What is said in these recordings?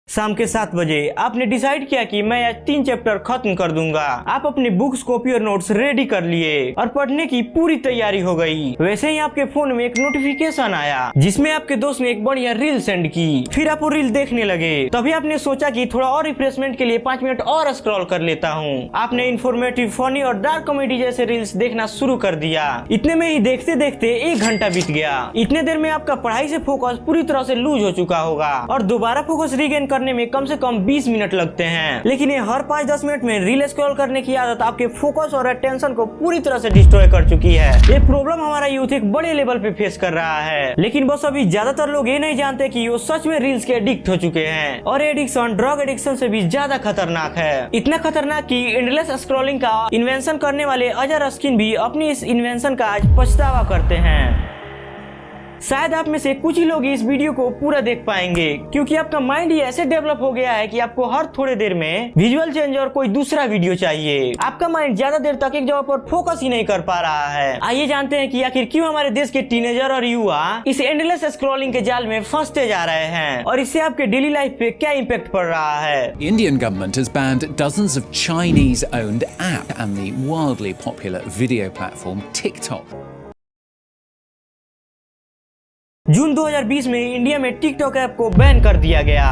शाम के 7 बजे आपने डिसाइड किया कि मैं आज 3 चैप्टर खत्म कर दूंगा। आप अपनी बुक्स, कॉपी और नोट्स रेडी कर लिए और पढ़ने की पूरी तैयारी हो गई। वैसे ही आपके फोन में एक नोटिफिकेशन आया जिसमें आपके दोस्त ने एक बढ़िया रील सेंड की। फिर आप वो रील देखने लगे। तभी आपने सोचा कि थोड़ा और रिफ्रेशमेंट के लिए 5 मिनट और स्क्रॉल कर लेता हूँ। आपने इन्फॉर्मेटिव, फनी और डार्क कॉमेडी जैसे रील्स देखना शुरू कर दिया। इतने में ही देखते देखते 1 घंटा बीत गया। इतने देर में आपका पढ़ाई से फोकस पूरी तरह से लूज हो चुका होगा और दोबारा फोकस रीगेन करने में कम से कम 20 मिनट लगते हैं। लेकिन ये हर 5-10 मिनट में रील स्क्रॉल करने की आदत आपके फोकस और अटेंशन को पूरी तरह से डिस्ट्रॉय कर चुकी है। ये प्रॉब्लम हमारा यूथ एक बड़े लेवल पे फेस कर रहा है। लेकिन बस अभी ज्यादातर लोग ये नहीं जानते कि वो सच में रील्स के एडिक्ट हो चुके हैं और एडिक्शन ड्रग एडिक्शन से भी ज्यादा खतरनाक है। इतना खतरनाक कि एंडलेस स्क्रॉलिंग का इन्वेंशन करने वाले अजर रस्किन भी अपनी इस इन्वेंशन का आज पछतावा करते हैं। शायद आप में से कुछ ही लोग इस वीडियो को पूरा देख पाएंगे क्योंकि आपका माइंड ही ऐसे डेवलप हो गया है कि आपको हर थोड़े देर में विजुअल चेंज और कोई दूसरा वीडियो चाहिए। आपका माइंड ज्यादा देर तक एक जगह पर फोकस ही नहीं कर पा रहा है। आइए जानते हैं कि आखिर क्यों हमारे देश के टीनेजर और युवा इस एंडलेस स्क्रॉलिंग के जाल में फंसते जा रहे हैं और इससे आपके डेली लाइफ पे क्या इम्पैक्ट पड़ रहा है। Indian government has banned dozens of Chinese-owned app and the wildly popular video platform TikTok. जून 2020 में इंडिया में टिकटॉक ऐप को बैन कर दिया गया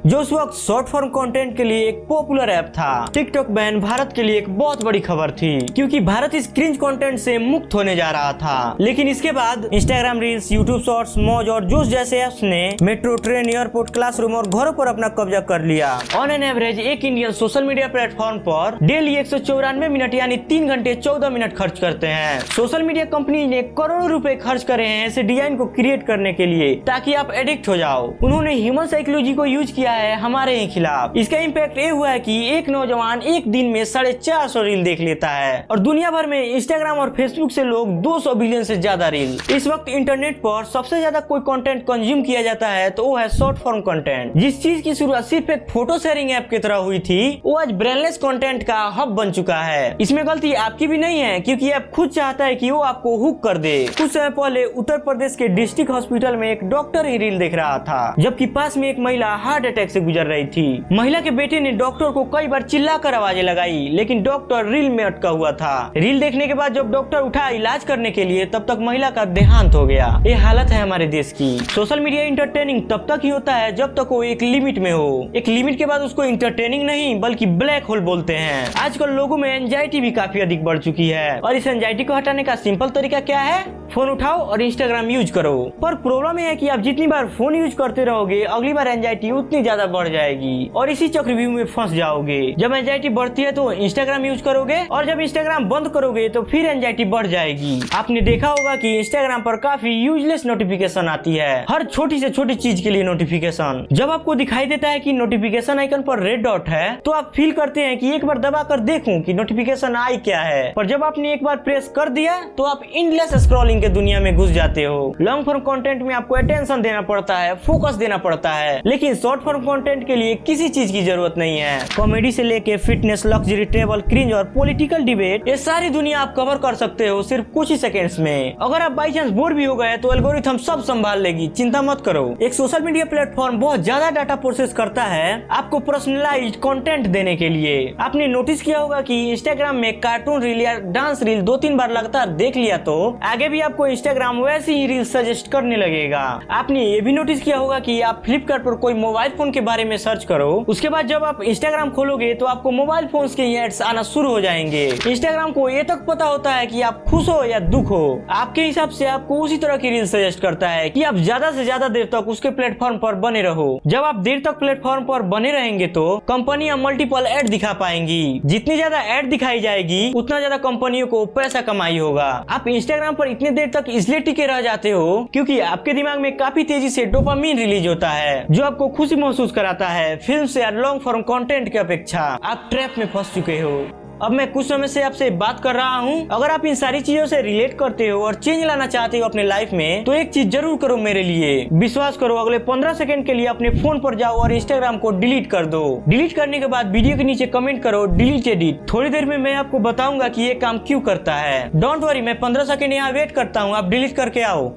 जो उस वक्त शॉर्ट फॉर्म कंटेंट के लिए एक पॉपुलर ऐप था। टिकटॉक बैन भारत के लिए एक बहुत बड़ी खबर थी क्योंकि भारत इस क्रिंज कंटेंट से मुक्त होने जा रहा था। लेकिन इसके बाद इंस्टाग्राम रील्स, यूट्यूब शॉर्ट्स, मौज और जोश जैसे ऐप्स ने मेट्रो, ट्रेन, एयरपोर्ट, क्लासरूम और घरों पर अपना कब्जा कर लिया। ऑन एन एवरेज एक इंडियन सोशल मीडिया प्लेटफॉर्म पर डेली 194 मिनट यानी 3 घंटे 14 मिनट खर्च करते हैं। सोशल मीडिया कंपनी ने करोड़ों रुपए खर्च करे हैं ऐसे डिजाइन को क्रिएट करने के लिए ताकि आप एडिक्ट हो जाओ। उन्होंने ह्यूमन साइकोलॉजी को यूज किया है हमारे ही खिलाफ। इसका इम्पैक्ट ये हुआ है कि एक नौजवान एक दिन में 450 रील देख लेता है और दुनिया भर में इंस्टाग्राम और फेसबुक से लोग 200 बिलियन से ज्यादा रील। इस वक्त इंटरनेट पर सबसे ज्यादा कोई कंटेंट कंज्यूम किया जाता है तो वो है शॉर्ट फॉर्म कंटेंट। जिस चीज की शुरुआत सिर्फ एक फोटो शेयरिंग ऐप की तरह हुई थी वो आज ब्रेनलेस कंटेंट का हब बन चुका है। इसमें गलती आपकी भी नहीं है क्योंकि ऐप खुद चाहता है कि वो आपको हुक कर दे। कुछ समय पहले उत्तर प्रदेश के डिस्ट्रिक्ट हॉस्पिटल में एक डॉक्टर ही रील देख रहा था जबकि पास में एक महिला हार्ट अटैक से गुजर रही थी। महिला के बेटे ने डॉक्टर को कई बार चिल्लाकर आवाजें लगाई लेकिन डॉक्टर रील में अटका हुआ था। रील देखने के बाद जब डॉक्टर उठा इलाज करने के लिए तब तक महिला का देहांत हो गया। ये हालत है हमारे देश की। सोशल मीडिया इंटरटेनिंग तब तक ही होता है जब तक वो एक लिमिट में हो। एक लिमिट के बाद उसको इंटरटेनिंग नहीं बल्कि ब्लैक होल बोलते हैं। आजकल लोगों में एंजाइटी भी काफी अधिक बढ़ चुकी है और इस एंजाइटी को हटाने का सिंपल तरीका क्या है? फोन उठाओ और इंस्टाग्राम यूज करो। पर प्रॉब्लम यह है कि आप जितनी बार फोन यूज करते रहोगे अगली बार एंजाइटी उतनी ज्यादा बढ़ जाएगी और इसी चक्रव्यूह में फंस जाओगे। जब एंजाइटी बढ़ती है तो इंस्टाग्राम यूज करोगे और जब इंस्टाग्राम बंद करोगे तो फिर एंजाइटी बढ़ जाएगी। आपने देखा होगा कि इंस्टाग्राम पर काफी यूजलेस नोटिफिकेशन आती है, हर छोटी से छोटी चीज के लिए नोटिफिकेशन। जब आपको दिखाई देता है कि नोटिफिकेशन आइकन पर रेड डॉट है तो आप फील करते हैं कि एक बार दबा कर देखूं कि नोटिफिकेशन आई क्या है। पर जब आपने एक बार प्रेस कर दिया तो आप एंडलेस स्क्रॉलिंग के दुनिया में घुस जाते हो। लॉन्ग फॉर्म कंटेंट में आपको अटेंशन देना पड़ता है, फोकस देना पड़ता है, लेकिन शॉर्ट फॉर्म कंटेंट के लिए किसी चीज की जरूरत नहीं है। कॉमेडी से लेके फिटनेस, लग्जरी, ट्रेवल, क्रिंज और पॉलिटिकल डिबेट ये सारी दुनिया आप कवर कर सकते हो सिर्फ कुछ ही सेकंड्स में। अगर आप बाई चांस बोर भी हो गए तो एल्गोरिथम सब संभाल लेगी, चिंता मत करो। एक सोशल मीडिया प्लेटफॉर्म बहुत ज्यादा डाटा प्रोसेस करता है आपको पर्सनलाइज्ड कंटेंट देने के लिए। आपने नोटिस किया होगा कि इंस्टाग्राम में कार्टून रील या डांस रील 2-3 बार लगातार देख लिया तो आगे भी आपको इंस्टाग्राम वैसी ही रील सजेस्ट करने लगेगा। आपने ये भी नोटिस किया होगा कि आप फ्लिपकार्ट पर कोई मोबाइल फोन के बारे में सर्च करो, उसके बाद जब आप इंस्टाग्राम खोलोगे तो आपको मोबाइल फोन्स के एड्स आना शुरू हो जाएंगे। इंस्टाग्राम को ये तक पता होता है कि आप खुश हो या दुख हो। आपके हिसाब से आपको उसी तरह की रील सजेस्ट करता है कि आप ज्यादा से ज्यादा देर तक उसके प्लेटफॉर्म पर बने रहो। जब आप देर तक प्लेटफॉर्म पर बने रहेंगे तो कंपनियां मल्टीपल एड दिखा पाएंगी। जितनी ज्यादा एड दिखाई जाएगी उतना ज्यादा कंपनियों को पैसा कमाई होगा। आप इंस्टाग्राम पर इतने देर तक इसलिए टिके रह जाते हो क्योंकि आपके दिमाग में काफी तेजी से डोपामिन रिलीज होता है जो आपको खुशी महसूस कराता है। फिल्म से लॉन्ग फॉर्म कंटेंट की अपेक्षा आप ट्रैप में फंस चुके हो। अब मैं कुछ समय से आपसे बात कर रहा हूँ। अगर आप इन सारी चीजों से रिलेट करते हो और चेंज लाना चाहते हो अपने लाइफ में तो एक चीज जरूर करो मेरे लिए। विश्वास करो, अगले 15 सेकंड के लिए अपने फोन पर जाओ और इंस्टाग्राम को डिलीट कर दो। डिलीट करने के बाद वीडियो के नीचे कमेंट करो डिलीट एडिट। थोड़ी देर में मैं आपको बताऊंगा कि ये काम क्यों करता है। डोंट वरी, मैं 15 सेकंड यहाँ वेट करता हूँ, आप डिलीट करके आओ।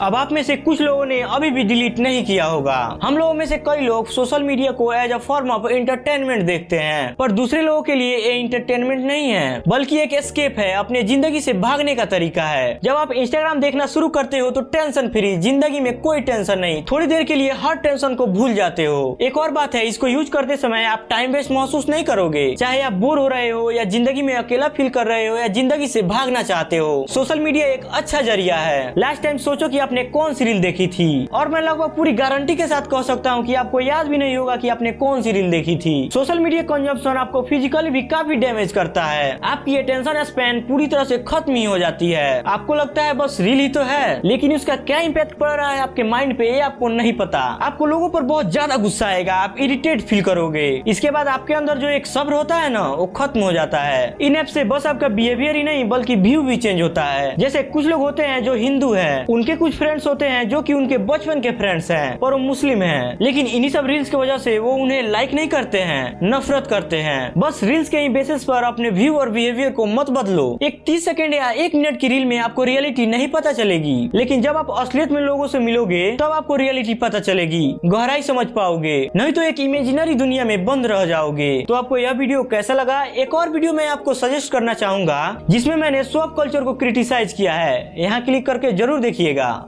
अब आप में से कुछ लोगों ने अभी भी डिलीट नहीं किया होगा। हम लोगों में से कई लोग सोशल मीडिया को as a form of entertainment देखते हैं, पर दूसरे लोगों के लिए ये एंटरटेनमेंट नहीं है बल्कि एक एस्केप है, अपने जिंदगी से भागने का तरीका है। जब आप इंस्टाग्राम देखना शुरू करते हो तो टेंशन फ्री, जिंदगी में कोई टेंशन नहीं, थोड़ी देर के लिए हर टेंशन को भूल जाते हो। एक और बात है, इसको यूज करते समय आप टाइम वेस्ट महसूस नहीं करोगे, चाहे आप बोर हो रहे हो या जिंदगी में अकेला फील कर रहे हो या जिंदगी से भागना चाहते हो। सोशल मीडिया एक अच्छा जरिया है। लास्ट टाइम सोचो कि आपने कौन सी रील देखी थी, और मैं लगभग पूरी गारंटी के साथ कह सकता हूँ कि आपको याद भी नहीं होगा कि आपने कौन सी रील देखी थी। सोशल मीडिया कंजम्पशन आपको फिजिकली भी काफी डैमेज करता है। आपकी अटेंशन स्पैन पूरी तरह से खत्म ही हो जाती है। आपको लगता है बस रील ही तो है, लेकिन उसका क्या इम्पैक्ट पड़ रहा है आपके माइंड पे ये आपको नहीं पता। आपको लोगों पर बहुत ज्यादा गुस्सा आएगा, आप इरिटेट फील करोगे। इसके बाद आपके अंदर जो एक सब्र होता है ना, वो खत्म हो जाता है। इन ऐप से बस आपका बिहेवियर ही नहीं बल्कि व्यू भी चेंज होता है। जैसे कुछ लोग होते हैं जो हिंदू हैं, उनके कुछ फ्रेंड्स होते हैं जो कि उनके बचपन के फ्रेंड्स हैं पर वो मुस्लिम हैं, लेकिन इन्हीं सब रील्स की वजह से वो उन्हें लाइक नहीं करते हैं, नफरत करते हैं। बस रील्स के ही बेसिस पर अपने व्यू और बिहेवियर को मत बदलो। एक 30 सेकंड या 1 मिनट की रील में आपको रियलिटी नहीं पता चलेगी, लेकिन जब आप असलियत में लोगों से मिलोगे तब आपको रियलिटी पता चलेगी, गहराई समझ पाओगे, नहीं तो एक इमेजिनरी दुनिया में बंद रह जाओगे। तो आपको यह वीडियो कैसा लगा? एक और वीडियो मैं आपको सजेस्ट करना चाहूंगा जिसमें मैंने स्वैप कल्चर को क्रिटिसाइज किया है, यहाँ क्लिक करके जरूर देखिएगा।